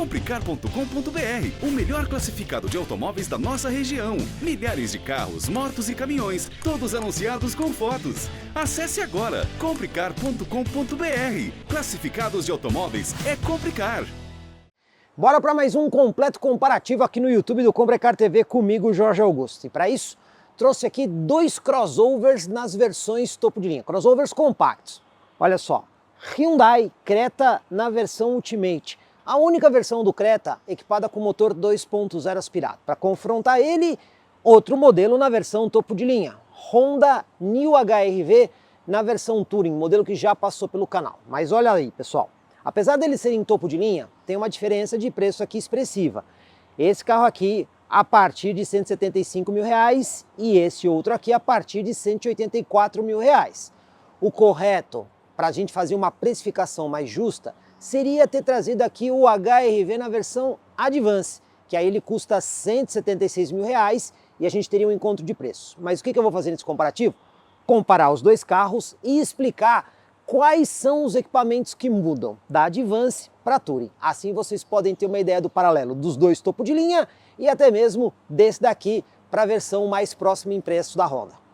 Comprecar.com.br, o melhor classificado de automóveis da nossa região. Milhares de carros, motos e caminhões, todos anunciados com fotos. Acesse agora comprecar.com.br. Classificados de automóveis é Comprecar. Bora para mais um completo comparativo aqui no YouTube do Comprecar TV comigo, Jorge Augusto. E para isso, trouxe aqui dois crossovers nas versões topo de linha, crossovers compactos. Olha só, Hyundai Creta na versão Ultimate, a única versão do Creta equipada com motor 2.0 aspirado. Para confrontar ele, outro modelo na versão topo de linha, Honda New HR-V na versão Touring, modelo que já passou pelo canal. Mas olha aí, pessoal. Apesar deles serem topo de linha, tem uma diferença de preço aqui expressiva. Esse carro aqui a partir de R$ 175 mil e esse outro aqui a partir de R$ 184 mil. O correto, para a gente fazer uma precificação mais justa, seria ter trazido aqui o HR-V na versão Advance, que aí ele custa R$ 176 mil e a gente teria um encontro de preço. Mas o que eu vou fazer nesse comparativo? Comparar os dois carros e explicar quais são os equipamentos que mudam da Advance para a Touring. Assim vocês podem ter uma ideia do paralelo dos dois topo de linha e até mesmo desse daqui para a versão mais próxima em preço da Honda.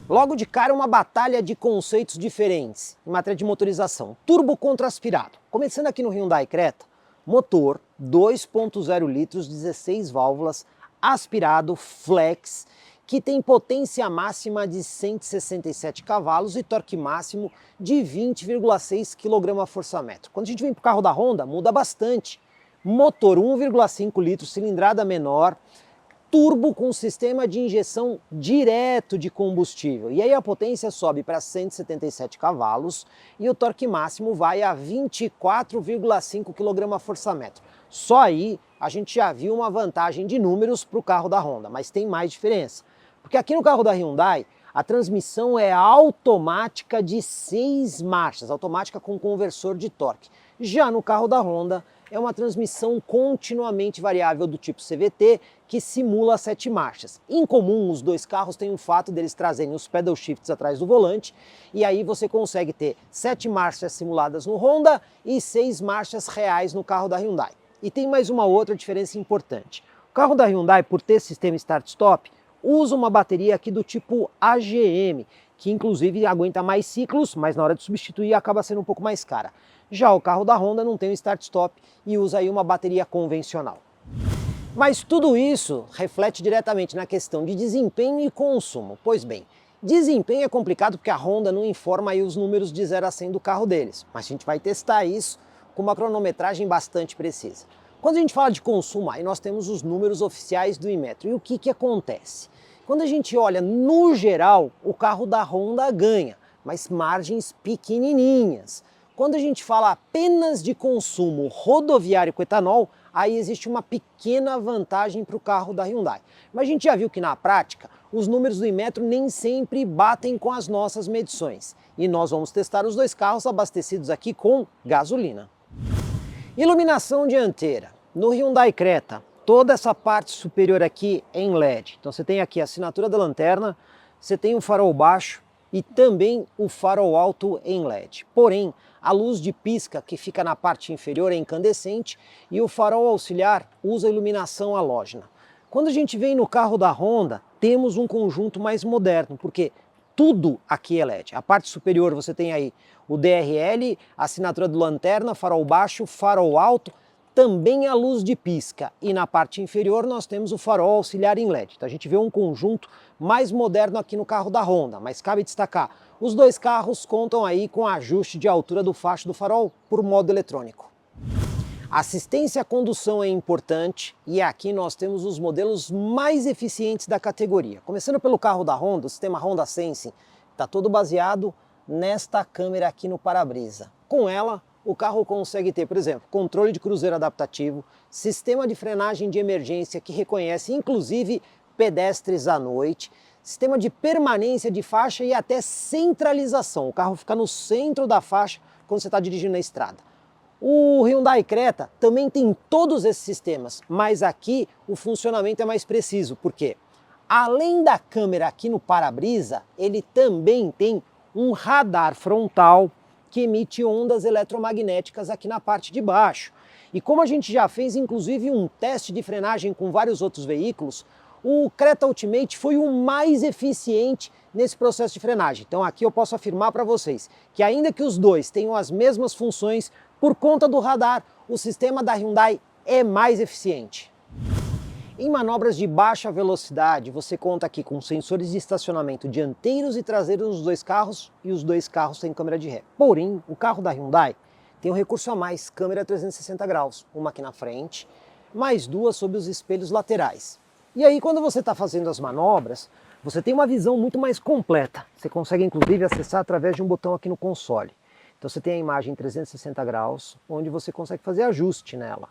Logo de cara, uma batalha de conceitos diferentes em matéria de motorização. Turbo contra aspirado. Começando aqui no Hyundai Creta, motor 2.0 litros, 16 válvulas, aspirado, flex, que tem potência máxima de 167 cavalos e torque máximo de 20,6 kgfm. Quando a gente vem para o carro da Honda, muda bastante. Motor 1,5 litros, cilindrada menor, turbo com sistema de injeção direto de combustível. E aí a potência sobe para 177 cavalos e o torque máximo vai a 24,5 kgfm. Só aí a gente já viu uma vantagem de números para o carro da Honda, mas tem mais diferença. Porque aqui no carro da Hyundai, a transmissão é automática de 6 marchas, automática com conversor de torque. Já no carro da Honda, é uma transmissão continuamente variável do tipo CVT, que simula 7 marchas. Em comum, os dois carros têm o fato deles trazerem os pedal shifts atrás do volante, e aí você consegue ter 7 marchas simuladas no Honda e 6 marchas reais no carro da Hyundai. E tem mais uma outra diferença importante. O carro da Hyundai, por ter sistema start-stop, usa uma bateria aqui do tipo AGM, que inclusive aguenta mais ciclos, mas na hora de substituir acaba sendo um pouco mais cara. Já o carro da Honda não tem o start-stop e usa aí uma bateria convencional. Mas tudo isso reflete diretamente na questão de desempenho e consumo. Pois bem, desempenho é complicado porque a Honda não informa aí os números de 0 a 100 do carro deles, mas a gente vai testar isso com uma cronometragem bastante precisa. Quando a gente fala de consumo, aí nós temos os números oficiais do Inmetro. E o que acontece? Quando a gente olha no geral, o carro da Honda ganha, mas margens pequenininhas. Quando a gente fala apenas de consumo rodoviário com etanol, aí existe uma pequena vantagem para o carro da Hyundai. Mas a gente já viu que na prática, os números do Inmetro nem sempre batem com as nossas medições. E nós vamos testar os dois carros abastecidos aqui com gasolina. Iluminação dianteira. No Hyundai Creta, toda essa parte superior aqui é em LED. Então você tem aqui a assinatura da lanterna, você tem o farol baixo e também o farol alto em LED. Porém, a luz de pisca que fica na parte inferior é incandescente e o farol auxiliar usa iluminação halógena. Quando a gente vem no carro da Honda, temos um conjunto mais moderno, porque tudo aqui é LED. A parte superior você tem aí o DRL, a assinatura do lanterna, farol baixo, farol alto, também a luz de pisca. E na parte inferior nós temos o farol auxiliar em LED. Então a gente vê um conjunto mais moderno aqui no carro da Honda, mas cabe destacar, os dois carros contam aí com ajuste de altura do facho do farol por modo eletrônico. Assistência à condução é importante e aqui nós temos os modelos mais eficientes da categoria. Começando pelo carro da Honda, o sistema Honda Sensing está todo baseado nesta câmera aqui no para-brisa. Com ela, o carro consegue ter, por exemplo, controle de cruzeiro adaptativo, sistema de frenagem de emergência que reconhece inclusive pedestres à noite, sistema de permanência de faixa e até centralização. O carro fica no centro da faixa quando você está dirigindo na estrada. O Hyundai Creta também tem todos esses sistemas, mas aqui o funcionamento é mais preciso, porque além da câmera aqui no para-brisa, ele também tem um radar frontal que emite ondas eletromagnéticas aqui na parte de baixo. E como a gente já fez inclusive um teste de frenagem com vários outros veículos, o Creta Ultimate foi o mais eficiente nesse processo de frenagem. Então aqui eu posso afirmar para vocês que ainda que os dois tenham as mesmas funções, por conta do radar, o sistema da Hyundai é mais eficiente. Em manobras de baixa velocidade, você conta aqui com sensores de estacionamento dianteiros e traseiros nos dois carros, e os dois carros têm câmera de ré. Porém, o carro da Hyundai tem um recurso a mais, câmera 360 graus, uma aqui na frente, mais duas sob os espelhos laterais. E aí, quando você está fazendo as manobras, você tem uma visão muito mais completa. Você consegue, inclusive, acessar através de um botão aqui no console. Então você tem a imagem 360 graus, onde você consegue fazer ajuste nela.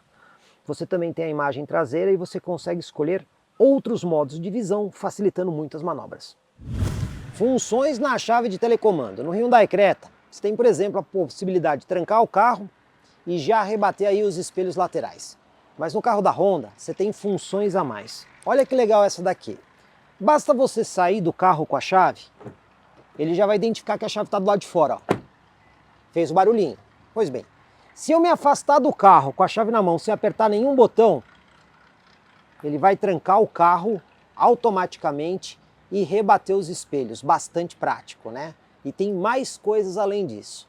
Você também tem a imagem traseira e você consegue escolher outros modos de visão, facilitando muito as manobras. Funções na chave de telecomando. No Hyundai Creta, você tem, por exemplo, a possibilidade de trancar o carro e já rebater aí os espelhos laterais. Mas no carro da Honda, você tem funções a mais. Olha que legal essa daqui. Basta você sair do carro com a chave, ele já vai identificar que a chave está do lado de fora, ó. Fez o barulhinho. Pois bem, se eu me afastar do carro com a chave na mão sem apertar nenhum botão, ele vai trancar o carro automaticamente e rebater os espelhos. Bastante prático, né? E tem mais coisas além disso.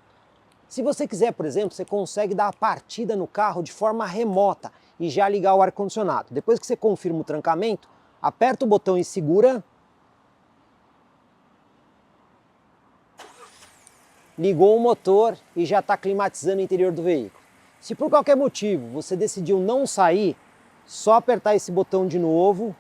Se você quiser, por exemplo, você consegue dar a partida no carro de forma remota e já ligar o ar-condicionado. Depois que você confirma o trancamento, aperta o botão e segura. Ligou o motor e já está climatizando o interior do veículo. Se por qualquer motivo você decidiu não sair, só apertar esse botão de novo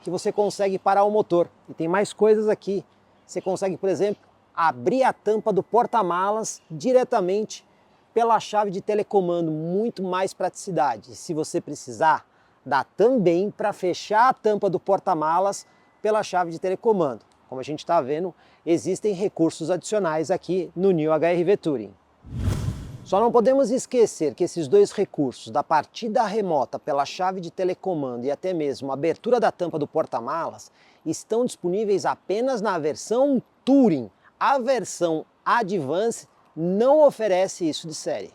que você consegue parar o motor. E tem mais coisas aqui. Você consegue, por exemplo, abrir a tampa do porta-malas diretamente pela chave de telecomando, muito mais praticidade. Se você precisar, dá também para fechar a tampa do porta-malas pela chave de telecomando. Como a gente está vendo, existem recursos adicionais aqui no New HR-V Touring. Só não podemos esquecer que esses dois recursos, da partida remota pela chave de telecomando e até mesmo a abertura da tampa do porta-malas, estão disponíveis apenas na versão Touring. A versão Advance não oferece isso de série.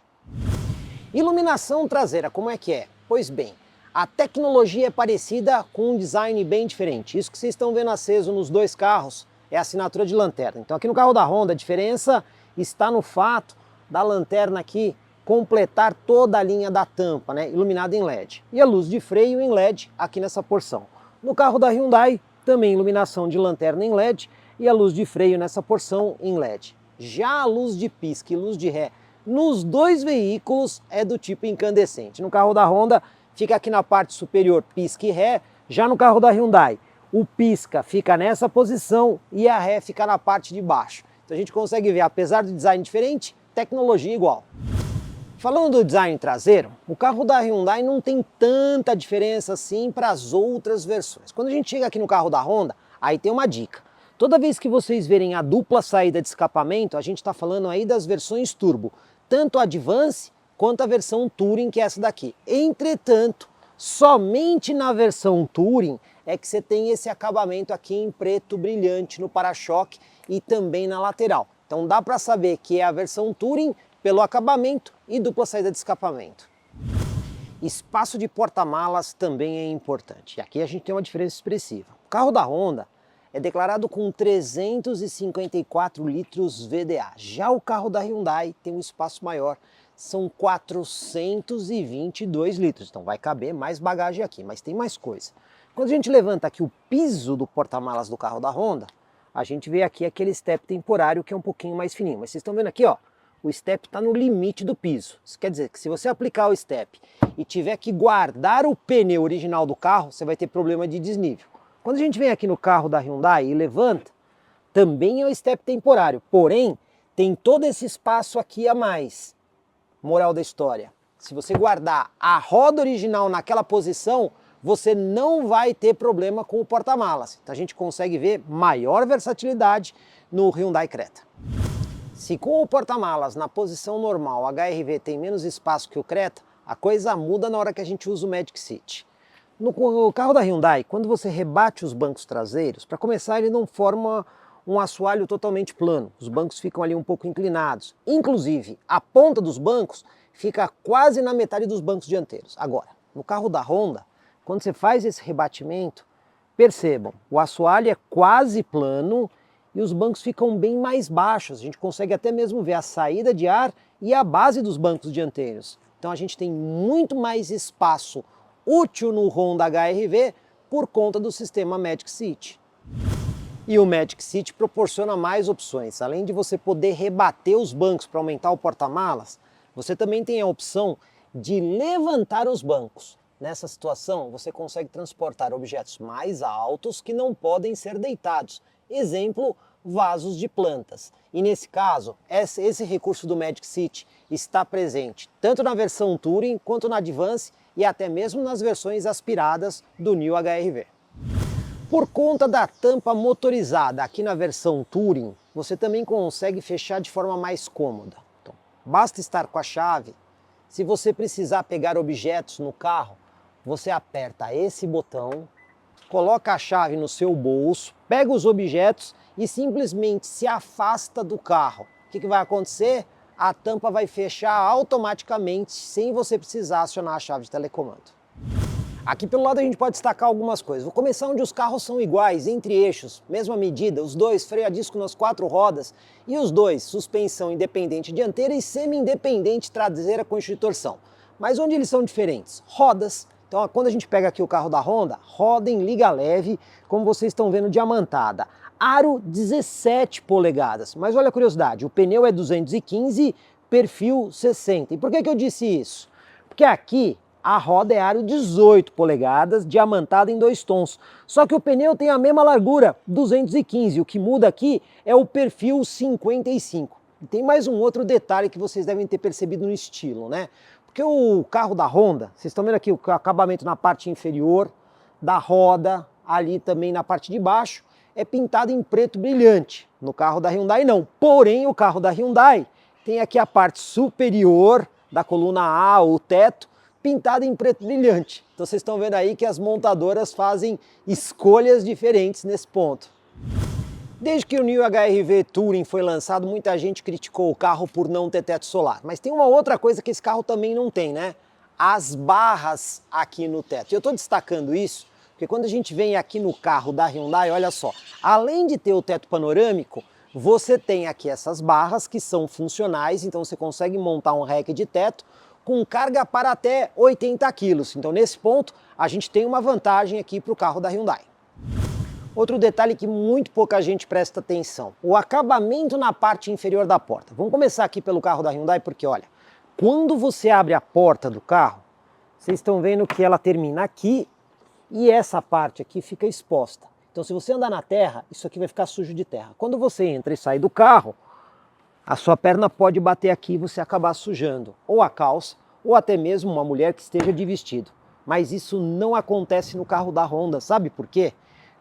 Iluminação traseira, como é que é? Pois bem, a tecnologia é parecida com um design bem diferente. Isso que vocês estão vendo aceso nos dois carros é a assinatura de lanterna. Então aqui no carro da Honda a diferença está no fato da lanterna aqui completar toda a linha da tampa, né, iluminada em LED. E a luz de freio em LED aqui nessa porção. No carro da Hyundai também iluminação de lanterna em LED e a luz de freio nessa porção em LED. Já a luz de pisca e luz de ré nos dois veículos é do tipo incandescente. No carro da Honda fica aqui na parte superior pisca e ré, já no carro da Hyundai o pisca fica nessa posição e a ré fica na parte de baixo. Então a gente consegue ver, apesar do design diferente, tecnologia igual. Falando do design traseiro, o carro da Hyundai não tem tanta diferença assim para as outras versões. Quando a gente chega aqui no carro da Honda, aí tem uma dica. Toda vez que vocês verem a dupla saída de escapamento, a gente está falando aí das versões turbo, tanto a Advance quanto a versão Touring, que é essa daqui. Entretanto, somente na versão Touring é que você tem esse acabamento aqui em preto brilhante no para-choque e também na lateral. Então dá para saber que é a versão Touring pelo acabamento e dupla saída de escapamento. Espaço de porta-malas também é importante. E aqui a gente tem uma diferença expressiva. O carro da Honda é declarado com 354 litros VDA. Já o carro da Hyundai tem um espaço maior, são 422 litros. Então vai caber mais bagagem aqui, mas tem mais coisa. Quando a gente levanta aqui o piso do porta-malas do carro da Honda, a gente vê aqui aquele step temporário que é um pouquinho mais fininho. Mas vocês estão vendo aqui, ó, o step está no limite do piso. Isso quer dizer que se você aplicar o step e tiver que guardar o pneu original do carro, você vai ter problema de desnível. Quando a gente vem aqui no carro da Hyundai e levanta, também é o step temporário, porém tem todo esse espaço aqui a mais. Moral da história, se você guardar a roda original naquela posição, você não vai ter problema com o porta-malas. Então a gente consegue ver maior versatilidade no Hyundai Creta. Se com o porta-malas na posição normal o HR-V tem menos espaço que o Creta, a coisa muda na hora que a gente usa o Magic Seat. No carro da Hyundai, quando você rebate os bancos traseiros, para começar ele não forma um assoalho totalmente plano, os bancos ficam ali um pouco inclinados. Inclusive, a ponta dos bancos fica quase na metade dos bancos dianteiros. Agora, no carro da Honda, quando você faz esse rebatimento, percebam, o assoalho é quase plano e os bancos ficam bem mais baixos. A gente consegue até mesmo ver a saída de ar e a base dos bancos dianteiros. Então a gente tem muito mais espaço útil no Honda HR-V por conta do sistema Magic Seat. E o Magic Seat proporciona mais opções. Além de você poder rebater os bancos para aumentar o porta-malas, você também tem a opção de levantar os bancos. Nessa situação, você consegue transportar objetos mais altos que não podem ser deitados. Exemplo, vasos de plantas. E nesse caso, esse recurso do Magic Seat está presente tanto na versão Touring quanto na Advance e até mesmo nas versões aspiradas do New HR-V. Por conta da tampa motorizada aqui na versão Touring, você também consegue fechar de forma mais cômoda. Então, basta estar com a chave. Se você precisar pegar objetos no carro, você aperta esse botão, coloca a chave no seu bolso, pega os objetos e simplesmente se afasta do carro. O que vai acontecer? A tampa vai fechar automaticamente sem você precisar acionar a chave de telecomando. Aqui pelo lado a gente pode destacar algumas coisas. Vou começar onde os carros são iguais, entre eixos, mesma medida, os dois freio a disco nas 4 rodas e os dois suspensão independente dianteira e semi-independente traseira com eixo de torção. Mas onde eles são diferentes? Rodas. Então quando a gente pega aqui o carro da Honda, roda em liga leve, como vocês estão vendo, diamantada. Aro 17 polegadas, mas olha a curiosidade, o pneu é 215, perfil 60. E por que eu disse isso? Porque aqui a roda é aro 18 polegadas, diamantada em 2 tons. Só que o pneu tem a mesma largura, 215. O que muda aqui é o perfil 55. E tem mais um outro detalhe que vocês devem ter percebido no estilo, né? Porque o carro da Honda, vocês estão vendo aqui o acabamento na parte inferior da roda, ali também na parte de baixo, é pintado em preto brilhante. No carro da Hyundai não. Porém, o carro da Hyundai tem aqui a parte superior da coluna A, o teto, pintada em preto brilhante. Então vocês estão vendo aí que as montadoras fazem escolhas diferentes nesse ponto. Desde que o New HR-V Touring foi lançado, muita gente criticou o carro por não ter teto solar. Mas tem uma outra coisa que esse carro também não tem, né? As barras aqui no teto. Eu estou destacando isso porque quando a gente vem aqui no carro da Hyundai, olha só, além de ter o teto panorâmico, você tem aqui essas barras que são funcionais, então você consegue montar um rack de teto com carga para até 80 quilos. Então nesse ponto a gente tem uma vantagem aqui para o carro da Hyundai. Outro detalhe que muito pouca gente presta atenção, o acabamento na parte inferior da porta. Vamos começar aqui pelo carro da Hyundai porque olha, quando você abre a porta do carro, vocês estão vendo que ela termina aqui e essa parte aqui fica exposta. Então se você andar na terra, isso aqui vai ficar sujo de terra. Quando você entra e sai do carro, a sua perna pode bater aqui e você acabar sujando ou a calça ou até mesmo uma mulher que esteja de vestido. Mas isso não acontece no carro da Honda, sabe por quê?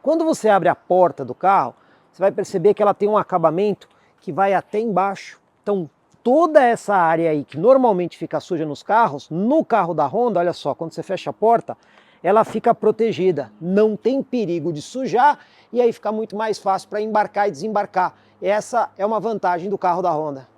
Quando você abre a porta do carro, você vai perceber que ela tem um acabamento que vai até embaixo. Então toda essa área aí que normalmente fica suja nos carros, no carro da Honda, olha só, quando você fecha a porta, ela fica protegida, não tem perigo de sujar e aí fica muito mais fácil para embarcar e desembarcar. Essa é uma vantagem do carro da Honda.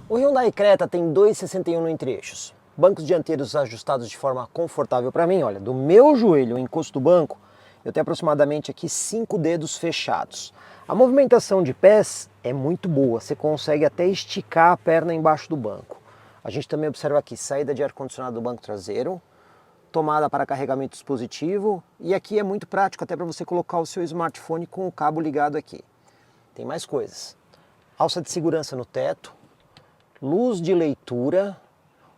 O Hyundai Creta tem 2,61 no entre-eixos. Bancos dianteiros ajustados de forma confortável para mim, olha, do meu joelho ao encosto do banco, eu tenho aproximadamente aqui 5 dedos fechados. A movimentação de pés é muito boa, você consegue até esticar a perna embaixo do banco. A gente também observa aqui saída de ar-condicionado do banco traseiro, tomada para carregamento dispositivo e aqui é muito prático até para você colocar o seu smartphone com o cabo ligado aqui. Tem mais coisas. Alça de segurança no teto, luz de leitura,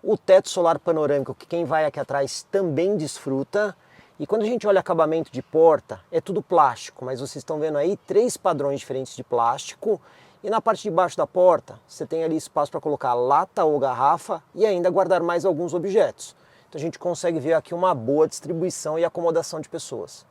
o teto solar panorâmico que quem vai aqui atrás também desfruta. E quando a gente olha acabamento de porta, é tudo plástico, mas vocês estão vendo aí 3 padrões diferentes de plástico. E na parte de baixo da porta, você tem ali espaço para colocar lata ou garrafa e ainda guardar mais alguns objetos. Então a gente consegue ver aqui uma boa distribuição e acomodação de pessoas.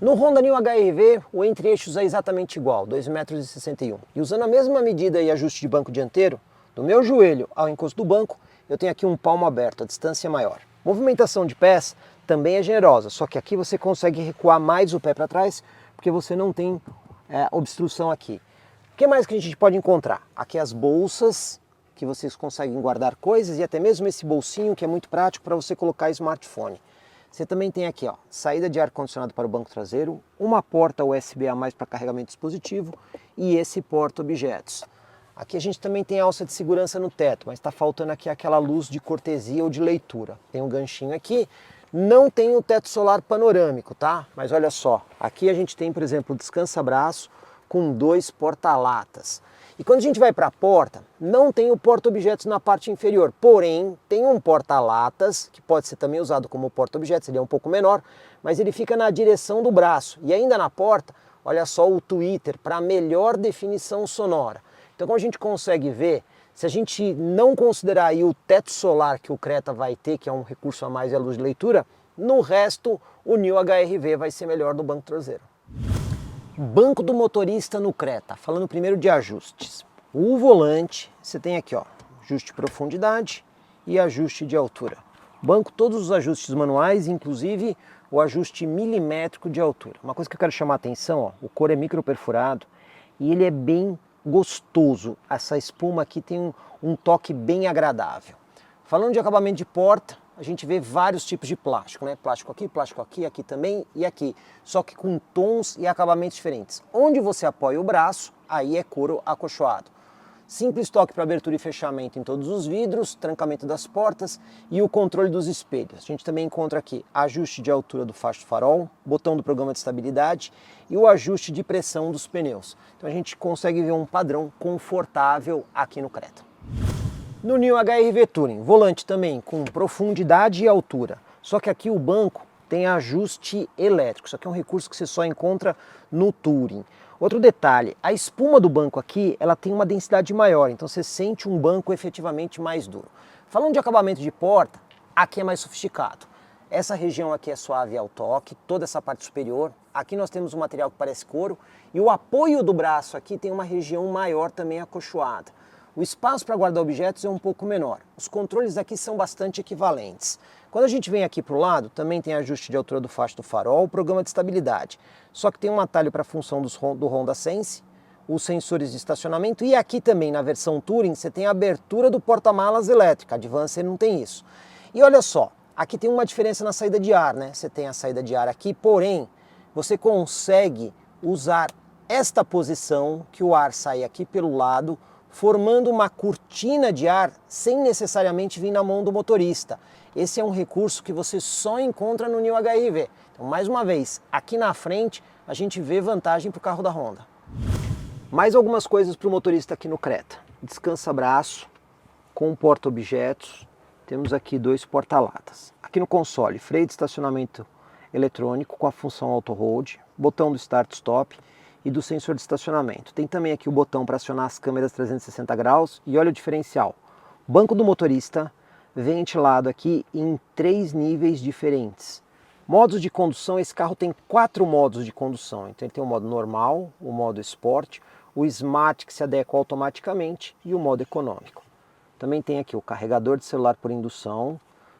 No Honda New HR-V, o entre-eixos é exatamente igual, 2,61 m. E usando a mesma medida e ajuste de banco dianteiro, do meu joelho ao encosto do banco, eu tenho aqui um palmo aberto, a distância é maior. Movimentação de pés também é generosa, só que aqui você consegue recuar mais o pé para trás, porque você não tem obstrução aqui. O que mais que a gente pode encontrar? Aqui as bolsas, que vocês conseguem guardar coisas e até mesmo esse bolsinho que é muito prático para você colocar smartphone. Você também tem aqui, ó, saída de ar-condicionado para o banco traseiro, uma porta USB a mais para carregamento de dispositivo e esse porta-objetos. Aqui a gente também tem alça de segurança no teto, mas está faltando aqui aquela luz de cortesia ou de leitura. Tem um ganchinho aqui, não tem o teto solar panorâmico, tá? Mas olha só, aqui a gente tem, por exemplo, o descansa-braço com 2 porta-latas. E quando a gente vai para a porta, não tem o porta-objetos na parte inferior, porém tem um porta-latas, que pode ser também usado como porta-objetos, ele é um pouco menor, mas ele fica na direção do braço. E ainda na porta, olha só o tweeter para melhor definição sonora. Então como a gente consegue ver, se a gente não considerar aí o teto solar que o Creta vai ter, que é um recurso a mais e a luz de leitura, no resto o New HR-V vai ser melhor do banco traseiro. Banco do motorista no Creta, falando primeiro de ajustes. O volante, você tem aqui, ó, ajuste de profundidade e ajuste de altura. Banco, todos os ajustes manuais, inclusive o ajuste milimétrico de altura. Uma coisa que eu quero chamar a atenção, ó, o couro é micro perfurado e ele é bem gostoso. Essa espuma aqui tem um toque bem agradável. Falando de acabamento de porta, a gente vê vários tipos de plástico, né? Plástico aqui, aqui também e aqui. Só que com tons e acabamentos diferentes. Onde você apoia o braço, aí é couro acolchoado. Simples toque para abertura e fechamento em todos os vidros, trancamento das portas e o controle dos espelhos. A gente também encontra aqui ajuste de altura do facho do farol, botão do programa de estabilidade e o ajuste de pressão dos pneus. Então a gente consegue ver um padrão confortável aqui no Creta. No New HR-V Touring, volante também com profundidade e altura. Só que aqui o banco tem ajuste elétrico. Isso aqui é um recurso que você só encontra no Touring. Outro detalhe, a espuma do banco aqui, ela tem uma densidade maior, então você sente um banco efetivamente mais duro. Falando de acabamento de porta, aqui é mais sofisticado. Essa região aqui é suave ao toque, toda essa parte superior. Aqui nós temos um material que parece couro e o apoio do braço aqui tem uma região maior também acolchoada. O espaço para guardar objetos é um pouco menor. Os controles aqui são bastante equivalentes. Quando a gente vem aqui para o lado, também tem ajuste de altura do facho do farol, programa de estabilidade. Só que tem um atalho para a função do Honda Sense, os sensores de estacionamento e aqui também na versão Touring você tem a abertura do porta-malas elétrica. A Advance não tem isso. E olha só, aqui tem uma diferença na saída de ar, né? Você tem a saída de ar aqui, porém você consegue usar esta posição que o ar sai aqui pelo lado, formando uma cortina de ar sem necessariamente vir na mão do motorista. Esse é um recurso que você só encontra no New HR-V. Então, mais uma vez, aqui na frente a gente vê vantagem para o carro da Honda. Mais algumas coisas para o motorista aqui no Creta. Descansa-braço, com porta-objetos, temos aqui 2 porta-latas. Aqui no console, freio de estacionamento eletrônico com a função auto-hold, botão do start-stop e do sensor de estacionamento. Tem também aqui o botão para acionar as câmeras 360 graus e olha o diferencial. Banco do motorista ventilado aqui em 3 níveis diferentes. Modos de condução, esse carro tem 4 modos de condução. Então ele tem o modo normal, o modo Sport, o Smart que se adequa automaticamente e o modo econômico. Também tem aqui o carregador de celular por indução,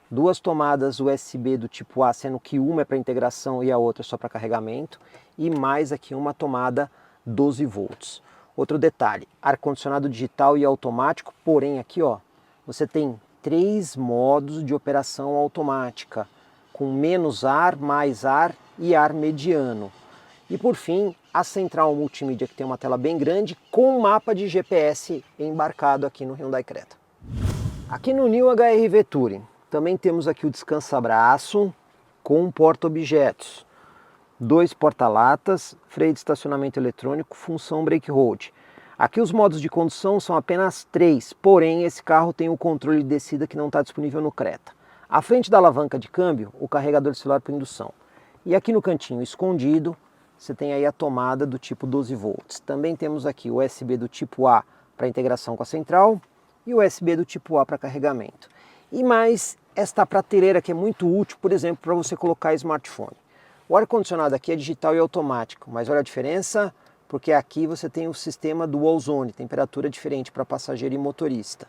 2 tomadas USB do tipo A, sendo que uma é para integração e a outra só para carregamento, e mais aqui uma tomada 12 volts. Outro detalhe, ar-condicionado digital e automático, porém aqui ó, você tem 3 modos de operação automática, com menos ar, mais ar e ar mediano. E por fim, a central multimídia que tem uma tela bem grande com um mapa de GPS embarcado aqui no Hyundai Creta. Aqui no New HR-V Touring, também temos aqui o descansa-braço com porta-objetos, 2 porta-latas, freio de estacionamento eletrônico, função brake hold. Aqui os modos de condução são apenas 3, porém esse carro tem o controle de descida que não está disponível no Creta. À frente da alavanca de câmbio, o carregador de celular por indução. E aqui no cantinho escondido, você tem aí a tomada do tipo 12 volts. Também temos aqui o USB do tipo A para integração com a central e o USB do tipo A para carregamento. E mais esta prateleira que é muito útil, por exemplo, para você colocar smartphone. O ar-condicionado aqui é digital e automático, mas olha a diferença, porque aqui você tem o sistema Dual Zone, temperatura diferente para passageiro e motorista.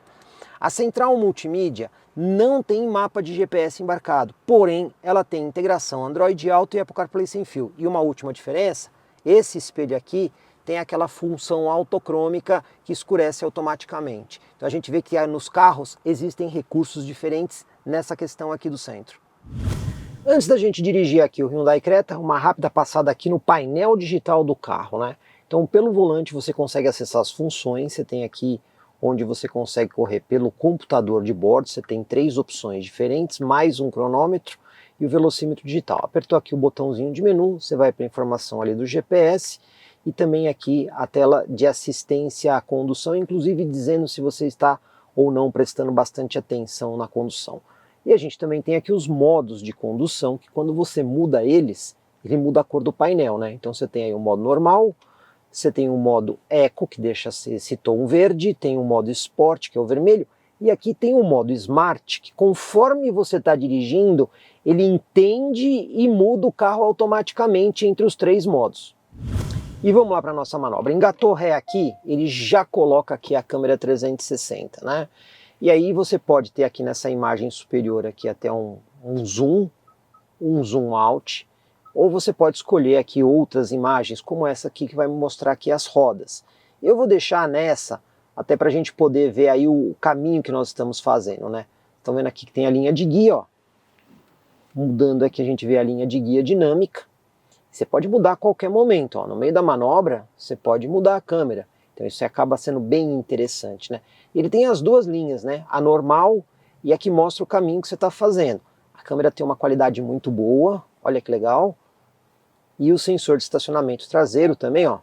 A central multimídia não tem mapa de GPS embarcado, porém ela tem integração Android Auto e Apple CarPlay sem fio. E uma última diferença, esse espelho aqui tem aquela função autocrômica que escurece automaticamente. Então a gente vê que nos carros existem recursos diferentes nessa questão aqui do centro. Antes da gente dirigir aqui o Hyundai Creta, uma rápida passada aqui no painel digital do carro, né? Então pelo volante você consegue acessar as funções, você tem aqui onde você consegue correr pelo computador de bordo, você tem 3 opções diferentes, mais um cronômetro e o velocímetro digital. Apertou aqui o botãozinho de menu, você vai para a informação ali do GPS e também aqui a tela de assistência à condução, inclusive dizendo se você está ou não prestando bastante atenção na condução. E a gente também tem aqui os modos de condução, que quando você muda eles, ele muda a cor do painel, né? Então você tem aí o modo normal, você tem o modo Eco, que deixa esse tom verde, tem o modo Sport, que é o vermelho, e aqui tem o modo Smart, que conforme você está dirigindo, ele entende e muda o carro automaticamente entre os 3 modos. E vamos lá para a nossa manobra. Engatou ré aqui, ele já coloca aqui a câmera 360, né? E aí você pode ter aqui nessa imagem superior aqui até um zoom out, ou você pode escolher aqui outras imagens, como essa aqui que vai me mostrar aqui as rodas. Eu vou deixar nessa, até para a gente poder ver aí o caminho que nós estamos fazendo, né? Estão vendo aqui que tem a linha de guia, ó. Mudando aqui a gente vê a linha de guia dinâmica. Você pode mudar a qualquer momento, ó. No meio da manobra você pode mudar a câmera. Então isso acaba sendo bem interessante, né? Ele tem as 2 linhas, né? A normal e a que mostra o caminho que você está fazendo. A câmera tem uma qualidade muito boa, olha que legal. E o sensor de estacionamento traseiro também, ó,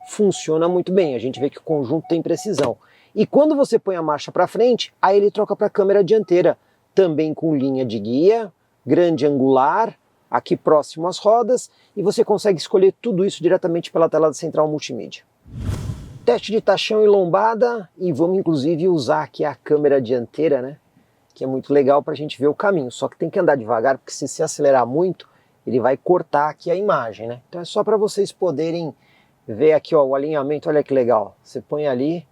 funciona muito bem. A gente vê que o conjunto tem precisão. E quando você põe a marcha para frente, aí ele troca para a câmera dianteira, também com linha de guia, grande angular, aqui próximo às rodas, e você consegue escolher tudo isso diretamente pela tela da central multimídia. Teste de tachão e lombada, e vamos inclusive usar aqui a câmera dianteira, né? Que é muito legal para a gente ver o caminho, só que tem que andar devagar, porque se acelerar muito, ele vai cortar aqui a imagem, né? Então é só para vocês poderem ver aqui, ó, o alinhamento, olha que legal. Você põe ali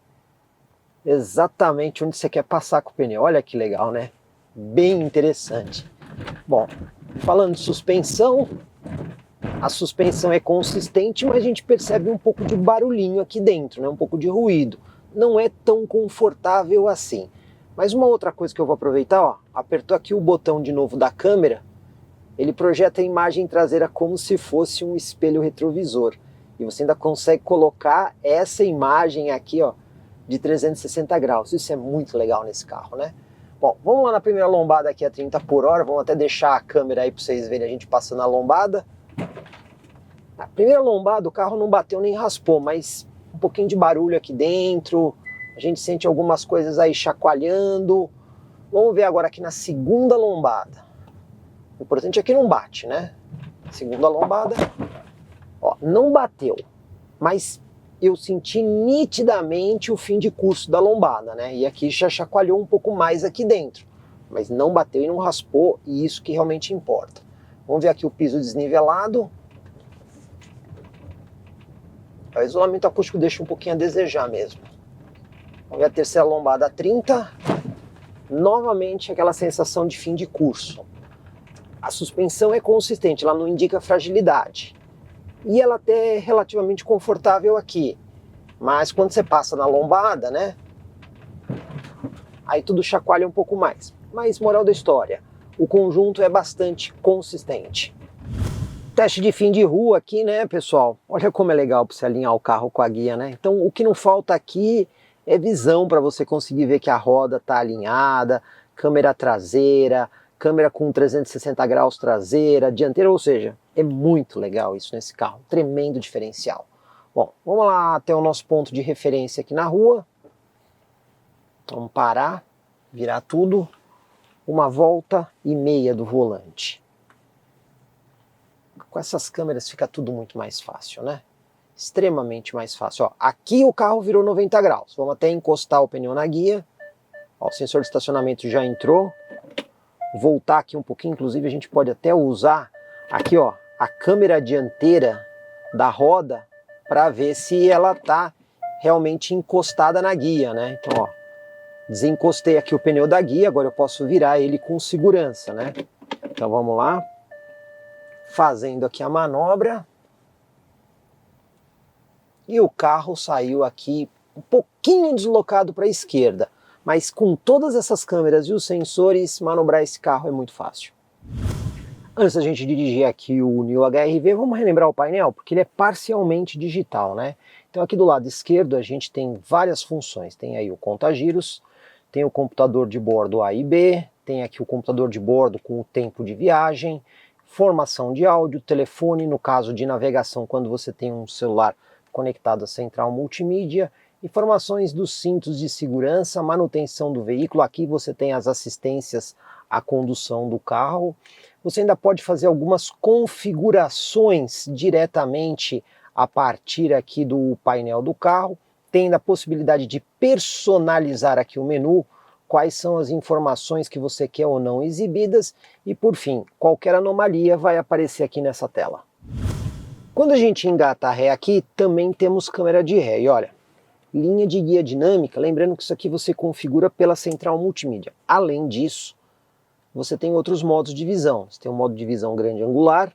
exatamente onde você quer passar com o pneu, olha que legal, né? Bem interessante. Bom, falando de suspensão, a suspensão é consistente, mas a gente percebe um pouco de barulhinho aqui dentro, né? Um pouco de ruído. Não é tão confortável assim. Mas uma outra coisa que eu vou aproveitar, ó, apertou aqui o botão de novo da câmera, ele projeta a imagem traseira como se fosse um espelho retrovisor. E você ainda consegue colocar essa imagem aqui, ó, de 360 graus. Isso é muito legal nesse carro, né? Bom, vamos lá na primeira lombada aqui a 30 por hora, vamos até deixar a câmera aí para vocês verem a gente passando a lombada. Na primeira lombada o carro não bateu nem raspou, mas um pouquinho de barulho aqui dentro, a gente sente algumas coisas aí chacoalhando. Vamos ver agora aqui na segunda lombada. O importante é que não bate, né? Segunda lombada, ó, não bateu, mas eu senti nitidamente o fim de curso da lombada, né? E aqui já chacoalhou um pouco mais aqui dentro, mas não bateu e não raspou, e isso que realmente importa. Vamos ver aqui o piso desnivelado. O isolamento acústico deixa um pouquinho a desejar mesmo. Vamos ver a terceira lombada a 30. Novamente aquela sensação de fim de curso. A suspensão é consistente, ela não indica fragilidade. E ela até é relativamente confortável aqui. Mas quando você passa na lombada, né? Aí tudo chacoalha um pouco mais. Mas moral da história, o conjunto é bastante consistente. Teste de fim de rua aqui, né, pessoal? Olha como é legal para você alinhar o carro com a guia, né? Então o que não falta aqui é visão para você conseguir ver que a roda está alinhada, câmera traseira, câmera com 360 graus traseira, dianteira, ou seja, é muito legal isso nesse carro, tremendo diferencial. Bom, vamos lá até o nosso ponto de referência aqui na rua. Vamos parar, virar tudo, 1,5 volta do volante. Com essas câmeras fica tudo muito mais fácil, né? Extremamente mais fácil. Ó, aqui o carro virou 90 graus, vamos até encostar o pneu na guia. Ó, o sensor de estacionamento já entrou. Voltar aqui um pouquinho, inclusive a gente pode até usar aqui, ó, a câmera dianteira da roda para ver se ela está realmente encostada na guia, né? Então, ó, desencostei aqui o pneu da guia, agora eu posso virar ele com segurança, né? Então vamos lá, fazendo aqui a manobra. e o carro saiu aqui um pouquinho deslocado para a esquerda. Mas com todas essas câmeras e os sensores, manobrar esse carro é muito fácil. Antes da gente dirigir aqui o New HR-V, vamos relembrar o painel, porque ele é parcialmente digital, né? Então aqui do lado esquerdo a gente tem várias funções. Tem aí o conta-giros, tem o computador de bordo A e B, tem aqui o computador de bordo com o tempo de viagem, formação de áudio, telefone, no caso de navegação, quando você tem um celular conectado à central multimídia, informações dos cintos de segurança, manutenção do veículo. Aqui você tem as assistências à condução do carro. Você ainda pode fazer algumas configurações diretamente a partir aqui do painel do carro. Tem ainda a possibilidade de personalizar aqui o menu, quais são as informações que você quer ou não exibidas, e por fim, qualquer anomalia vai aparecer aqui nessa tela. Quando a gente engata a ré aqui, também temos câmera de ré, e olha, linha de guia dinâmica, lembrando que isso aqui você configura pela central multimídia. Além disso, você tem outros modos de visão. Você tem o modo de visão grande angular,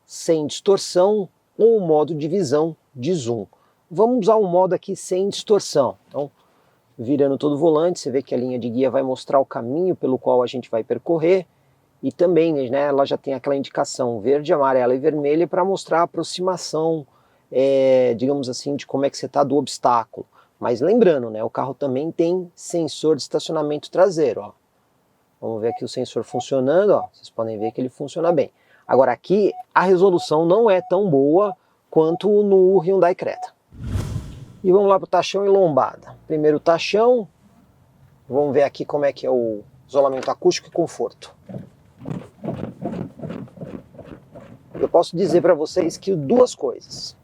sem distorção, ou o modo de visão de zoom. Vamos usar um modo aqui sem distorção. Então, virando todo o volante, você vê que a linha de guia vai mostrar o caminho pelo qual a gente vai percorrer, e também, né, ela já tem aquela indicação verde, amarela e vermelha para mostrar a aproximação, digamos assim, de como é que você está do obstáculo. Mas lembrando, né, o carro também tem sensor de estacionamento traseiro, ó. Vamos ver aqui o sensor funcionando, ó. Vocês podem ver que ele funciona bem. Agora aqui a resolução não é tão boa quanto no Hyundai Creta. E vamos lá para o tachão e lombada. Primeiro o tachão, vamos ver aqui como é que é o isolamento acústico e conforto. Eu posso dizer para vocês que duas coisas.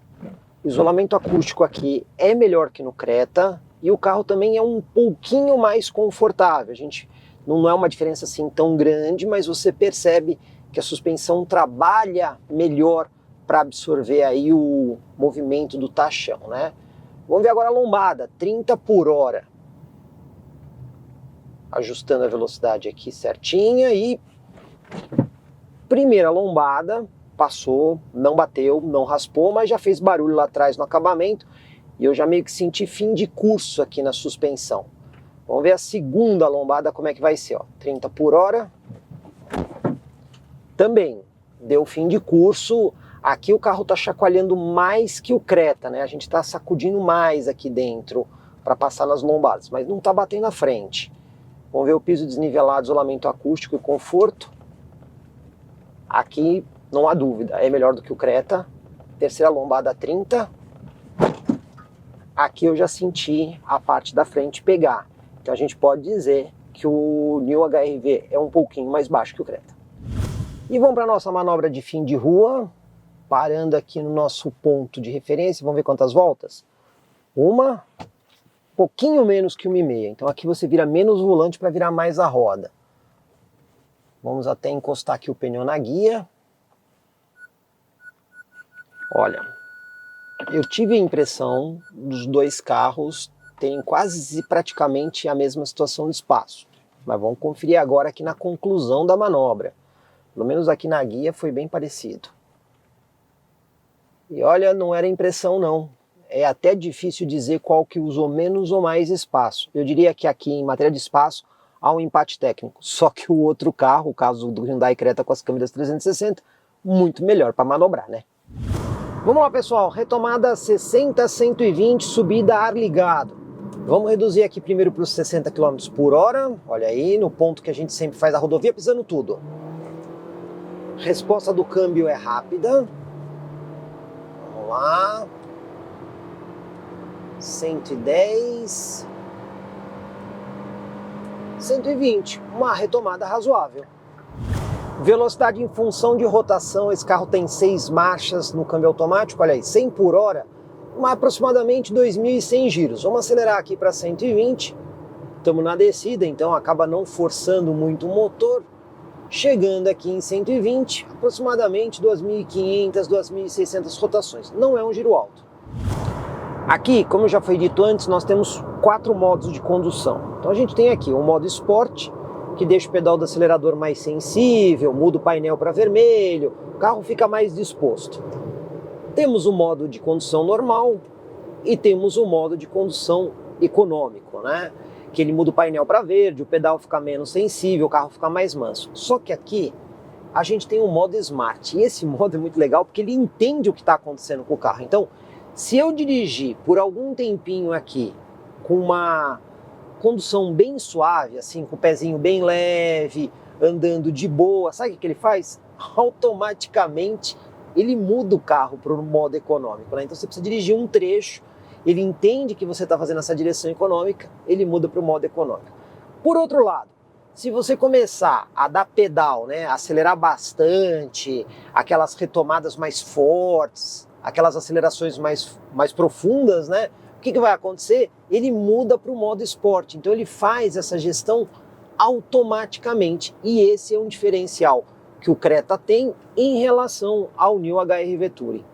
O isolamento acústico aqui é melhor que no Creta e o carro também é um pouquinho mais confortável. A gente não é uma diferença assim tão grande, mas você percebe que a suspensão trabalha melhor para absorver aí o movimento do tachão, né? Vamos ver agora a lombada, 30 por hora. Ajustando a velocidade aqui certinha e primeira lombada, passou, não bateu, não raspou, mas já fez barulho lá atrás no acabamento e eu já meio que senti fim de curso aqui na suspensão. Vamos ver a segunda lombada como é que vai ser, ó. 30 por hora. Também deu fim de curso. Aqui o carro está chacoalhando mais que o Creta, né? A gente está sacudindo mais aqui dentro para passar nas lombadas, mas não está batendo na frente. Vamos ver o piso desnivelado, isolamento acústico e conforto. Aqui não há dúvida, é melhor do que o Creta. Terceira lombada 30. Aqui eu já senti a parte da frente pegar. Então a gente pode dizer que o New HR-V é um pouquinho mais baixo que o Creta. E vamos para a nossa manobra de fim de rua, parando aqui no nosso ponto de referência. Vamos ver quantas voltas? Um pouquinho menos que 1,5. Então aqui você vira menos o volante para virar mais a roda. Vamos até encostar aqui o pneu na guia. Olha, eu tive a impressão dos dois carros terem quase praticamente a mesma situação de espaço. Mas vamos conferir agora aqui na conclusão da manobra. Pelo menos aqui na guia foi bem parecido. E olha, não era impressão não. É até difícil dizer qual que usou menos ou mais espaço. Eu diria que aqui em matéria de espaço há um empate técnico. Só que o outro carro, o caso do Hyundai Creta com as câmeras 360, muito melhor para manobrar, né? Vamos lá, pessoal. Retomada 60-120, subida ar ligado. Vamos reduzir aqui primeiro para os 60 km por hora. Olha aí, no ponto que a gente sempre faz a rodovia, pisando tudo. Resposta do câmbio é rápida. Vamos lá. 110. 120. Uma retomada razoável. Velocidade em função de rotação. Esse carro tem 6 marchas no câmbio automático. Olha aí, 100 por hora. Aproximadamente 2.100 giros. Vamos acelerar aqui para 120. Estamos na descida, então acaba não forçando muito o motor. Chegando aqui em 120, aproximadamente 2.500, 2.600 rotações. Não é um giro alto. Aqui, como já foi dito antes, nós temos 4 modos de condução. Então a gente tem aqui o modo Sport, que deixa o pedal do acelerador mais sensível, muda o painel para vermelho, o carro fica mais disposto. Temos o modo de condução normal, e temos o modo de condução econômico, né? Que ele muda o painel para verde, o pedal fica menos sensível, o carro fica mais manso. Só que aqui a gente tem um modo Smart, e esse modo é muito legal porque ele entende o que está acontecendo com o carro. Então, se eu dirigir por algum tempinho aqui com uma condução bem suave, assim, com o pezinho bem leve, andando de boa, sabe o que ele faz? Automaticamente ele muda o carro para o modo econômico, né? Então você precisa dirigir um trecho, ele entende que você está fazendo essa direção econômica, ele muda para o modo econômico. Por outro lado, se você começar a dar pedal, né, acelerar bastante, aquelas retomadas mais fortes, aquelas acelerações mais profundas, né, o que vai acontecer? Ele muda para o modo esporte, então ele faz essa gestão automaticamente, e esse é um diferencial que o Creta tem em relação ao New HR Venturi.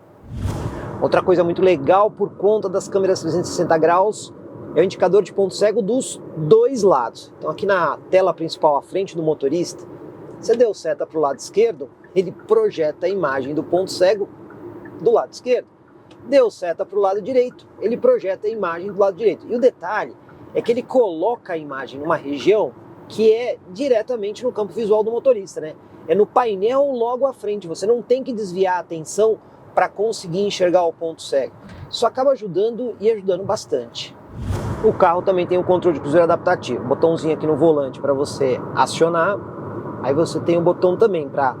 Outra coisa muito legal por conta das câmeras 360 graus é o indicador de ponto cego dos dois lados. Então aqui na tela principal à frente do motorista, você deu seta para o lado esquerdo, ele projeta a imagem do ponto cego do lado esquerdo. Deu seta para o lado direito, ele projeta a imagem do lado direito. E o detalhe é que ele coloca a imagem numa região que é diretamente no campo visual do motorista, né? É no painel logo à frente, você não tem que desviar a atenção para conseguir enxergar o ponto cego. Isso acaba ajudando e ajudando bastante. O carro também tem o controle de cruzeiro adaptativo, botãozinho aqui no volante para você acionar, aí você tem um botão também para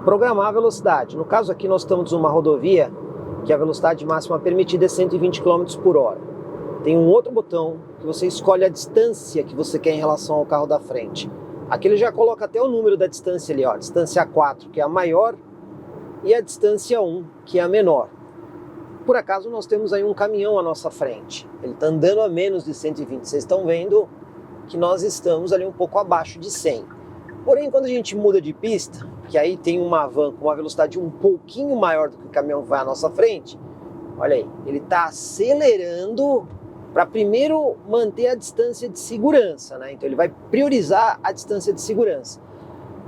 programar a velocidade. No caso aqui nós estamos numa rodovia que a velocidade máxima permitida é 120 km por hora. Tem um outro botão que você escolhe a distância que você quer em relação ao carro da frente. Aqui ele já coloca até o número da distância ali, ó, distância 4, que é a maior, e a distância 1, que é a menor. Por acaso nós temos aí um caminhão à nossa frente, ele está andando a menos de 120, vocês estão vendo que nós estamos ali um pouco abaixo de 100. Porém, quando a gente muda de pista, que aí tem uma van com uma velocidade um pouquinho maior do que o caminhão vai à nossa frente, olha aí, ele está acelerando para primeiro manter a distância de segurança, né? Então ele vai priorizar a distância de segurança.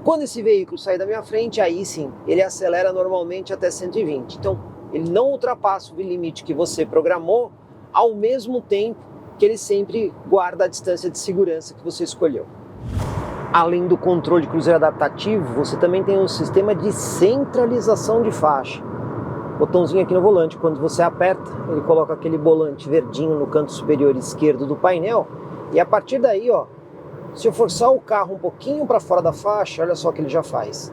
Quando esse veículo sair da minha frente, aí sim, ele acelera normalmente até 120. Então ele não ultrapassa o limite que você programou, ao mesmo tempo que ele sempre guarda a distância de segurança que você escolheu. Além do controle de cruzeiro adaptativo, você também tem um sistema de centralização de faixa. Botãozinho aqui no volante, quando você aperta, ele coloca aquele volante verdinho no canto superior esquerdo do painel, e a partir daí, ó, se eu forçar o carro um pouquinho para fora da faixa, olha só o que ele já faz.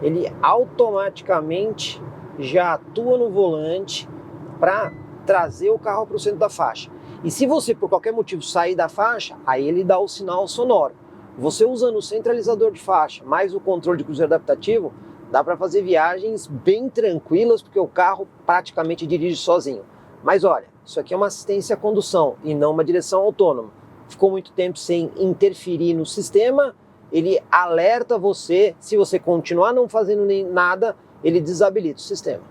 Ele automaticamente já atua no volante para trazer o carro para o centro da faixa. E se você por qualquer motivo sair da faixa, aí ele dá o sinal sonoro. Você usando o centralizador de faixa mais o controle de cruzeiro adaptativo, dá para fazer viagens bem tranquilas, porque o carro praticamente dirige sozinho. Mas olha, isso aqui é uma assistência à condução e não uma direção autônoma. Ficou muito tempo sem interferir no sistema, ele alerta você, se você continuar não fazendo nem nada, ele desabilita o sistema.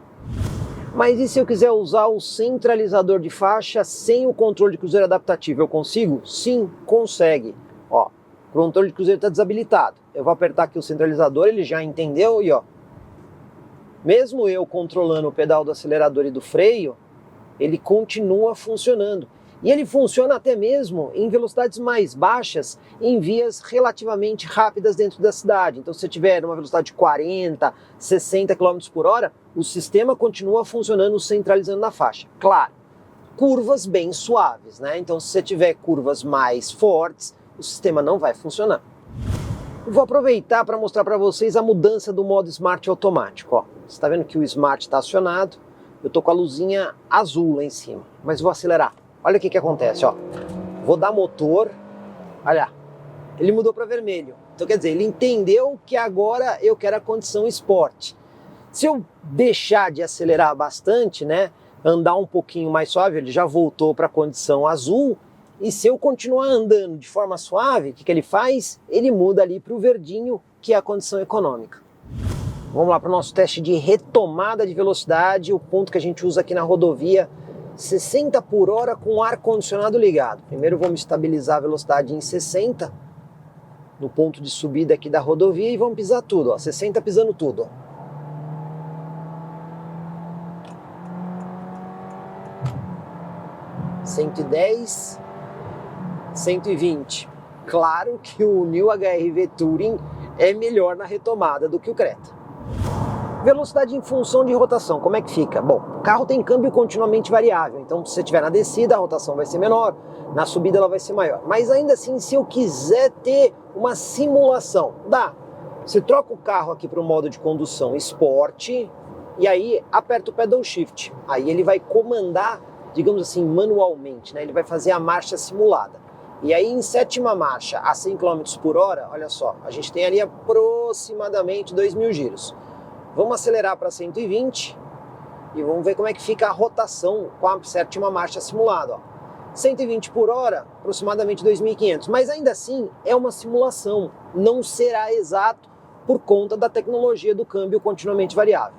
Mas e se eu quiser usar o centralizador de faixa sem o controle de cruzeiro adaptativo, eu consigo? Sim, consegue. Ó, o controle de cruzeiro está desabilitado. Eu vou apertar aqui o centralizador, ele já entendeu e ó, mesmo eu controlando o pedal do acelerador e do freio, ele continua funcionando. E ele funciona até mesmo em velocidades mais baixas, em vias relativamente rápidas dentro da cidade. Então se você tiver uma velocidade de 40, 60 km por hora, o sistema continua funcionando centralizando na faixa. Claro, curvas bem suaves, né? Então se você tiver curvas mais fortes, o sistema não vai funcionar. Eu vou aproveitar para mostrar para vocês a mudança do modo Smart automático. Ó, você está vendo que o Smart está acionado, eu estou com a luzinha azul lá em cima, mas vou acelerar. Olha o que acontece, ó. Vou dar motor, olha, ele mudou para vermelho. Então quer dizer, ele entendeu que agora eu quero a condição esporte. Se eu deixar de acelerar bastante, né, andar um pouquinho mais suave, ele já voltou para a condição azul. E se eu continuar andando de forma suave, o que ele faz? Ele muda ali para o verdinho, que é a condição econômica. Vamos lá para o nosso teste de retomada de velocidade, o ponto que a gente usa aqui na rodovia, 60 por hora com o ar-condicionado ligado. Primeiro vamos estabilizar a velocidade em 60, no ponto de subida aqui da rodovia, e vamos pisar tudo, ó, 60 pisando tudo. Ó. 110, 120. Claro que o New HR-V Touring é melhor na retomada do que o Creta. Velocidade em função de rotação, como é que fica? Bom, o carro tem câmbio continuamente variável, então se você estiver na descida a rotação vai ser menor, na subida ela vai ser maior. Mas ainda assim, se eu quiser ter uma simulação, dá. Você troca o carro aqui para o modo de condução Sport e aí aperta o pedal shift. Aí ele vai comandar, digamos assim, manualmente, né? Ele vai fazer a marcha simulada. E aí em sétima marcha a 100 km por hora, olha só, a gente tem ali aproximadamente 2.000 giros. Vamos acelerar para 120 e vamos ver como é que fica a rotação com a sétima marcha simulada. Ó. 120 por hora, aproximadamente 2.500, mas ainda assim é uma simulação, não será exato por conta da tecnologia do câmbio continuamente variável.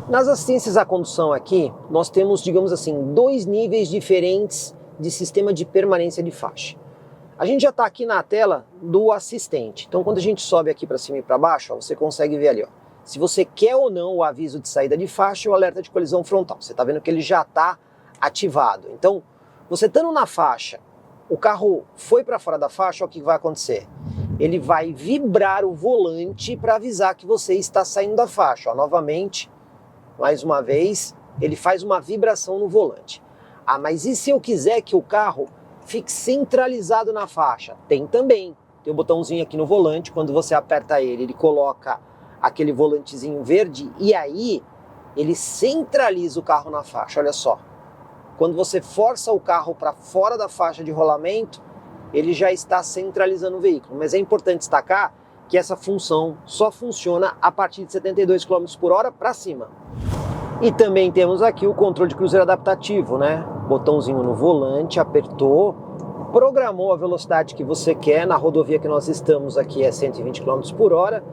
Nas assistências à condução aqui, nós temos, digamos assim, 2 níveis diferentes de sistema de permanência de faixa. A gente já está aqui na tela do assistente, então quando a gente sobe aqui para cima e para baixo, ó, você consegue ver ali, ó, se você quer ou não o aviso de saída de faixa e o alerta de colisão frontal. Você está vendo que ele já está ativado. Então, você estando na faixa, o carro foi para fora da faixa, o que vai acontecer? Ele vai vibrar o volante para avisar que você está saindo da faixa. Ó, novamente, mais uma vez, ele faz uma vibração no volante. Ah, mas e se eu quiser que o carro fique centralizado na faixa? Tem também. Tem um botãozinho aqui no volante, quando você aperta ele coloca aquele volantezinho verde e aí ele centraliza o carro na faixa, olha só. Quando você força o carro para fora da faixa de rolamento, ele já está centralizando o veículo. Mas é importante destacar que essa função só funciona a partir de 72 km por hora para cima. E também temos aqui o controle de cruzeiro adaptativo, né? Botãozinho no volante, apertou, programou a velocidade que você quer. Na rodovia que nós estamos aqui é 120 km por hora.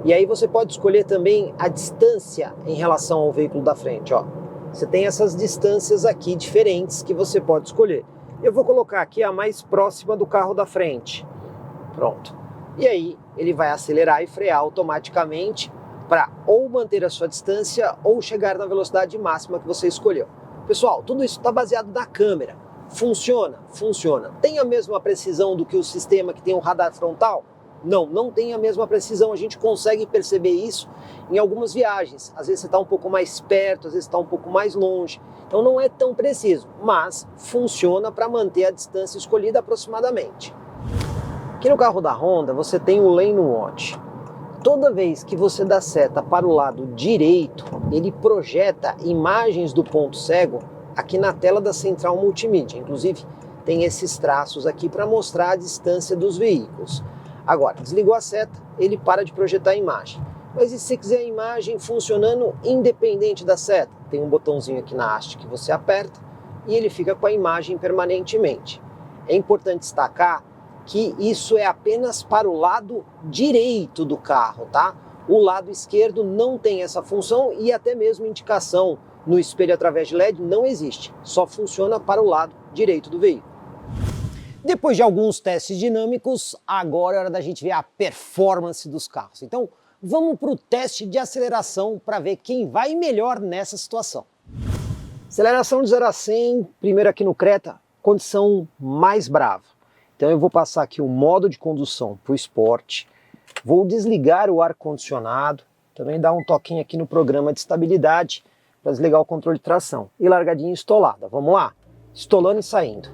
E aí você pode escolher também a distância em relação ao veículo da frente, ó. Você tem essas distâncias aqui diferentes que você pode escolher. Eu vou colocar aqui a mais próxima do carro da frente. Pronto. E aí ele vai acelerar e frear automaticamente para ou manter a sua distância ou chegar na velocidade máxima que você escolheu. Pessoal, tudo isso está baseado na câmera. Funciona? Funciona. Tem a mesma precisão do que o sistema que tem um radar frontal? Não, não tem a mesma precisão. A gente consegue perceber isso em algumas viagens. Às vezes você está um pouco mais perto, às vezes está um pouco mais longe. Então não é tão preciso, mas funciona para manter a distância escolhida aproximadamente. Aqui no carro da Honda você tem o Lane Watch. Toda vez que você dá seta para o lado direito, ele projeta imagens do ponto cego aqui na tela da central multimídia. Inclusive, tem esses traços aqui para mostrar a distância dos veículos. Agora, desligou a seta, ele para de projetar a imagem. Mas e se você quiser a imagem funcionando independente da seta? Tem um botãozinho aqui na haste que você aperta e ele fica com a imagem permanentemente. É importante destacar que isso é apenas para o lado direito do carro, tá? O lado esquerdo não tem essa função e até mesmo indicação no espelho através de LED não existe. Só funciona para o lado direito do veículo. Depois de alguns testes dinâmicos, agora é hora da gente ver a performance dos carros. Então, vamos para o teste de aceleração para ver quem vai melhor nessa situação. Aceleração de 0 a 100, primeiro aqui no Creta, condição mais brava. Então eu vou passar aqui o modo de condução para o Sport, vou desligar o ar-condicionado, também dar um toquinho aqui no programa de estabilidade para desligar o controle de tração. E largadinha estolada, vamos lá? Estolando e saindo.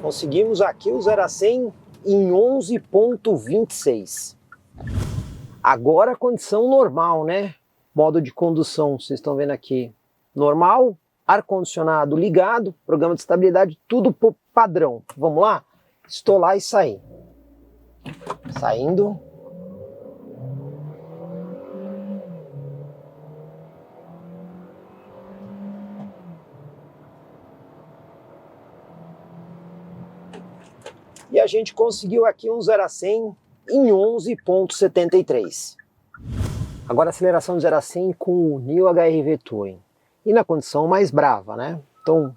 Conseguimos aqui o 0 a 100 em 11,26. Agora a condição normal, né? Modo de condução, vocês estão vendo aqui, normal, ar-condicionado ligado, programa de estabilidade, tudo padrão. Vamos lá? Estolar e sair. Saindo. E a gente conseguiu aqui um 0 a 100 em 11,73. Agora aceleração de 0 a 100 com o New HR-V Touring. E na condição mais brava, né? Então,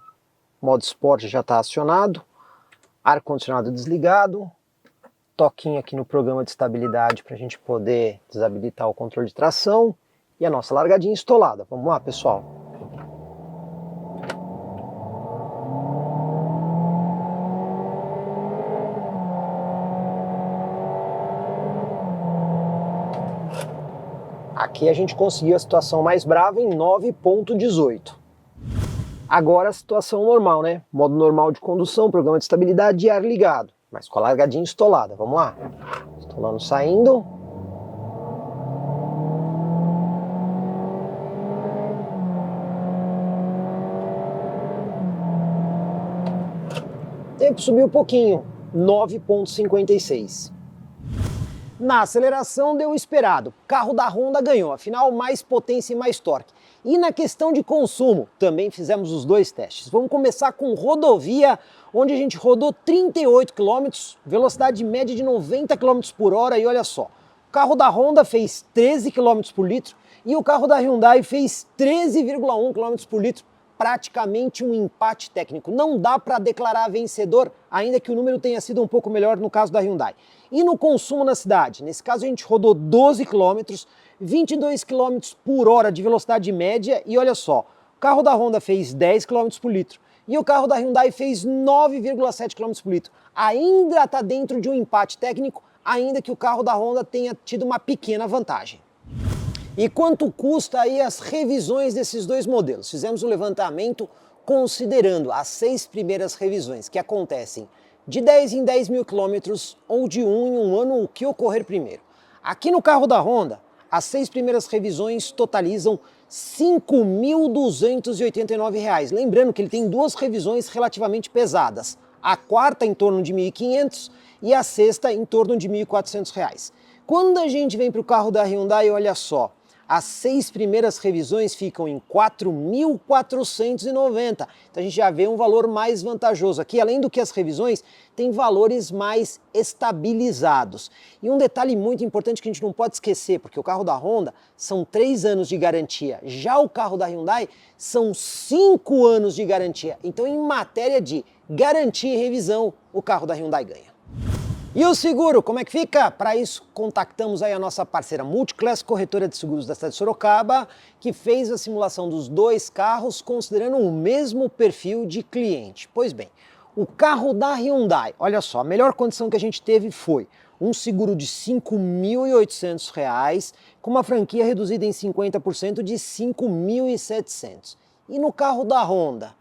modo Sport já está acionado, ar-condicionado desligado, toquinho aqui no programa de estabilidade para a gente poder desabilitar o controle de tração e a nossa largadinha estolada. Vamos lá, pessoal? Aqui a gente conseguiu a situação mais brava em 9.18. Agora a situação normal, né? Modo normal de condução, programa de estabilidade e ar ligado, mas com a largadinha estolada. Vamos lá? Estolando saindo. O tempo subiu um pouquinho, 9.56. Na aceleração deu o esperado, o carro da Honda ganhou, afinal mais potência e mais torque. E na questão de consumo, também fizemos os dois testes. Vamos começar com rodovia, onde a gente rodou 38 km, velocidade média de 90 km por hora, e olha só, o carro da Honda fez 13 km por litro e o carro da Hyundai fez 13,1 km por litro, praticamente um empate técnico. Não dá para declarar vencedor, ainda que o número tenha sido um pouco melhor no caso da Hyundai. E no consumo na cidade? Nesse caso a gente rodou 12 km, 22 km por hora de velocidade média e olha só, o carro da Honda fez 10 km por litro e o carro da Hyundai fez 9,7 km por litro. Ainda está dentro de um empate técnico, ainda que o carro da Honda tenha tido uma pequena vantagem. E quanto custa aí as revisões desses dois modelos? Fizemos um levantamento considerando as 6 primeiras revisões que acontecem de 10 em 10 mil quilômetros ou de 1 em 1 ano, o que ocorrer primeiro. Aqui no carro da Honda, as 6 primeiras revisões totalizam R$ 5.289. Lembrando que ele tem duas revisões relativamente pesadas. A quarta em torno de R$ 1.500 e a sexta em torno de R$ 1.400. Quando a gente vem para o carro da Hyundai, olha só, as 6 primeiras revisões ficam em R$ 4.490. Então a gente já vê um valor mais vantajoso aqui. Além do que as revisões, tem valores mais estabilizados. E um detalhe muito importante que a gente não pode esquecer, porque o carro da Honda são 3 anos de garantia. Já o carro da Hyundai são 5 anos de garantia. Então em matéria de garantia e revisão, o carro da Hyundai ganha. E o seguro, como é que fica? Para isso, contactamos aí a nossa parceira Multiclass, corretora de seguros da cidade de Sorocaba, que fez a simulação dos dois carros considerando o mesmo perfil de cliente. Pois bem, o carro da Hyundai, olha só, a melhor condição que a gente teve foi um seguro de R$ 5.800, com uma franquia reduzida em 50% de R$ 5.700. E no carro da Honda,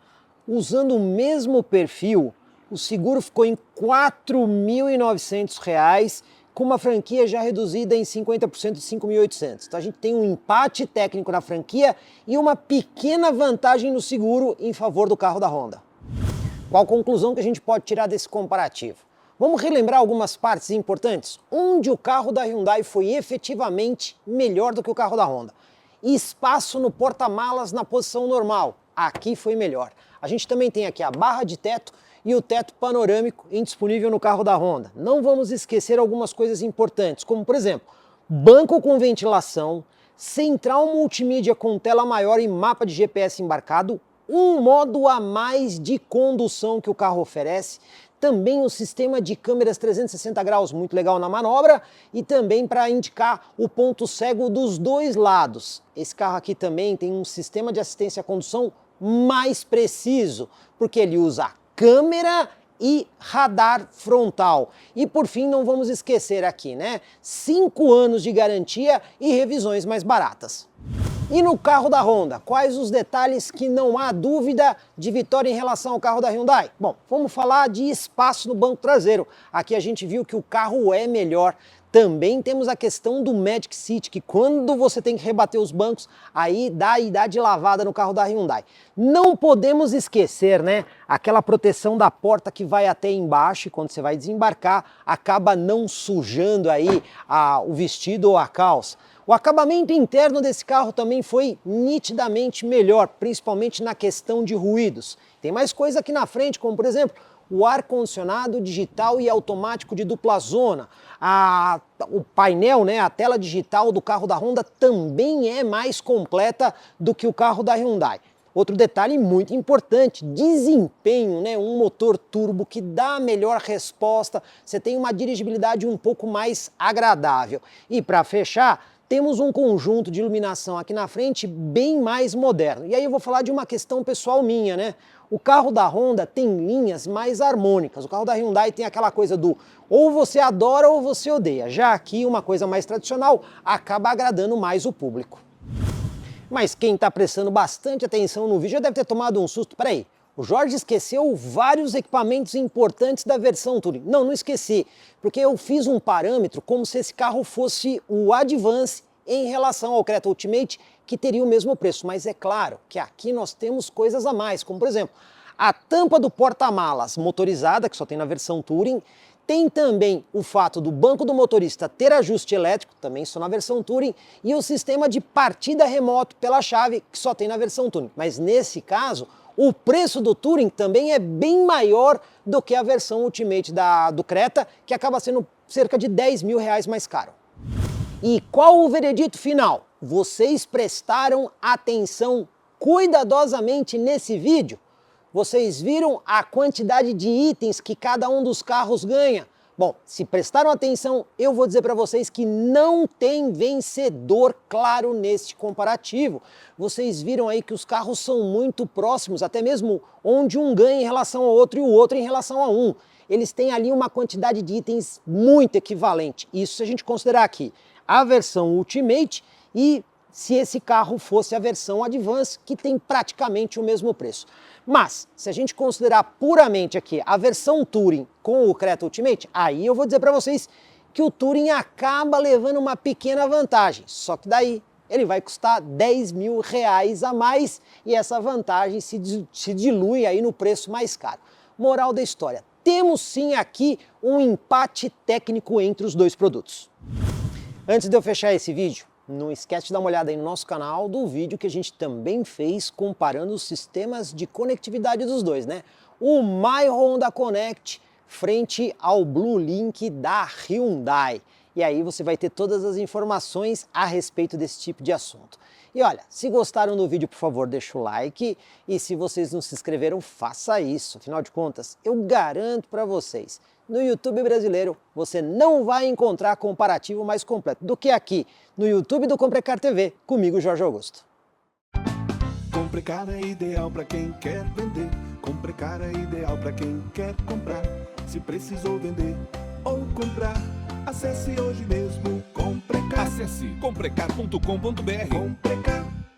usando o mesmo perfil, o seguro ficou em R$ 4.900, com uma franquia já reduzida em 50% de R$ 5.800. Então a gente tem um empate técnico na franquia e uma pequena vantagem no seguro em favor do carro da Honda. Qual a conclusão que a gente pode tirar desse comparativo? Vamos relembrar algumas partes importantes, onde o carro da Hyundai foi efetivamente melhor do que o carro da Honda. Espaço no porta-malas na posição normal, aqui foi melhor. A gente também tem aqui a barra de teto e o teto panorâmico indisponível no carro da Honda. Não vamos esquecer algumas coisas importantes, como por exemplo, banco com ventilação, central multimídia com tela maior e mapa de GPS embarcado, um modo a mais de condução que o carro oferece, também o sistema de câmeras 360 graus, muito legal na manobra, e também para indicar o ponto cego dos dois lados. Esse carro aqui também tem um sistema de assistência à condução mais preciso, porque ele usa câmera e radar frontal. E por fim, não vamos esquecer aqui, né? 5 anos de garantia e revisões mais baratas. E no carro da Honda, quais os detalhes que não há dúvida de vitória em relação ao carro da Hyundai? Bom, vamos falar de espaço no banco traseiro. Aqui a gente viu que o carro é melhor. Também temos a questão do Magic Seat, que quando você tem que rebater os bancos, aí dá de lavada no carro da Hyundai. Não podemos esquecer, né, aquela proteção da porta que vai até embaixo e quando você vai desembarcar, acaba não sujando aí o vestido ou a calça. O acabamento interno desse carro também foi nitidamente melhor, principalmente na questão de ruídos. Tem mais coisa aqui na frente, como por exemplo, o ar-condicionado digital e automático de dupla zona. O painel, né, a tela digital do carro da Honda também é mais completa do que o carro da Hyundai. Outro detalhe muito importante, desempenho, né? Um motor turbo que dá a melhor resposta, você tem uma dirigibilidade um pouco mais agradável. E para fechar, temos um conjunto de iluminação aqui na frente bem mais moderno. E aí eu vou falar de uma questão pessoal minha, né? O carro da Honda tem linhas mais harmônicas. O carro da Hyundai tem aquela coisa do ou você adora ou você odeia. Já aqui, uma coisa mais tradicional acaba agradando mais o público. Mas quem está prestando bastante atenção no vídeo já deve ter tomado um susto. Peraí, o Jorge esqueceu vários equipamentos importantes da versão Touring. Não, não esqueci, porque eu fiz um parâmetro como se esse carro fosse o Advance em relação ao Creta Ultimate, que teria o mesmo preço. Mas é claro que aqui nós temos coisas a mais, como por exemplo, a tampa do porta-malas motorizada, que só tem na versão Touring. Tem também o fato do banco do motorista ter ajuste elétrico, também só na versão Touring, e o sistema de partida remoto pela chave, que só tem na versão Touring. Mas nesse caso, o preço do Touring também é bem maior do que a versão Ultimate do Creta, que acaba sendo cerca de 10 mil reais mais caro. E qual o veredito final? Vocês prestaram atenção cuidadosamente nesse vídeo? Vocês viram a quantidade de itens que cada um dos carros ganha? Bom, se prestaram atenção, eu vou dizer para vocês que não tem vencedor claro neste comparativo. Vocês viram aí que os carros são muito próximos, até mesmo onde um ganha em relação ao outro e o outro em relação a um. Eles têm ali uma quantidade de itens muito equivalente. Isso se a gente considerar aqui a versão Ultimate e se esse carro fosse a versão Advance, que tem praticamente o mesmo preço. Mas, se a gente considerar puramente aqui a versão Touring com o Creta Ultimate, aí eu vou dizer para vocês que o Touring acaba levando uma pequena vantagem. Só que daí ele vai custar 10 mil reais a mais e essa vantagem se dilui aí no preço mais caro. Moral da história, temos sim aqui um empate técnico entre os dois produtos. Antes de eu fechar esse vídeo, não esquece de dar uma olhada aí no nosso canal do vídeo que a gente também fez comparando os sistemas de conectividade dos dois, né? O My Honda Connect frente ao Blue Link da Hyundai. E aí você vai ter todas as informações a respeito desse tipo de assunto. E olha, se gostaram do vídeo, por favor, deixa o like. E se vocês não se inscreveram, faça isso. Afinal de contas, eu garanto para vocês, no YouTube brasileiro, você não vai encontrar comparativo mais completo do que aqui no YouTube do Comprecar TV, comigo, Jorge Augusto. Comprecar é ideal para quem quer vender. Comprecar é ideal para quem quer comprar. Se precisou vender ou comprar, acesse hoje mesmo Comprecar. Acesse comprecar.com.br. Comprecar.